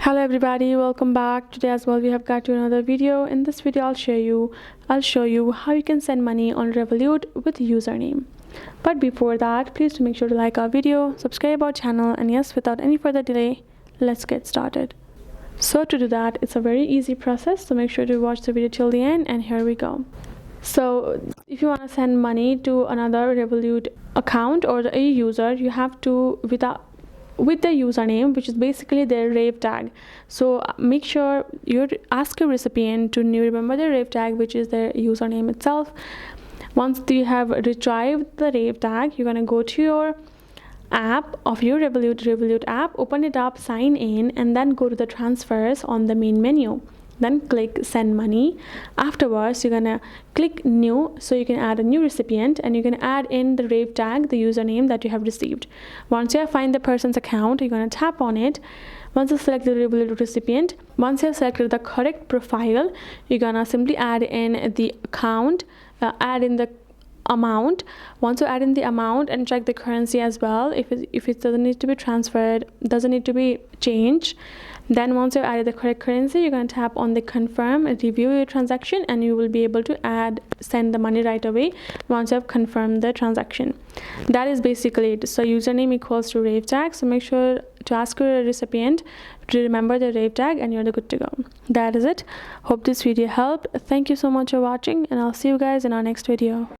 Hello everybody, welcome back. Today as well we have got to another video. In this video I'll show you how you can send money on Revolut with username. But before that, please do make sure to like our video, subscribe our channel, and yes, without any further delay, let's get started. So to do that, it's a very easy process, so make sure to watch the video till the end, and here we go. So if you want to send money to another Revolut account or a user, you have to with the username, which is basically their Raave tag. So make sure you ask your recipient to remember the Raave tag, which is their username itself. Once you have retrieved the Raave tag, you're going to go to your app of your Revolut app, open it up, sign in, and then go to the transfers on the main menu. Then click send money. Afterwards, you're gonna click new, so you can add a new recipient, and you can add in the Raave tag, the username that you have received. Once you have find the person's account, you're gonna tap on it. Once you select the Revolut recipient, once you have selected the correct profile, you're gonna simply add in the account, add in the amount. Once you add in the amount and check the currency as well, if it doesn't need to be transferred, doesn't need to be changed, then once you've added the correct currency, you're going to tap on the confirm and review your transaction, and you will be able to send the money right away once you have confirmed the transaction. That is basically it. So username equals to Raave tag, so make sure to ask your recipient to remember the Raave tag, and you're good to go. That is it. Hope this video helped. Thank you so much for watching, and I'll see you guys in our next video.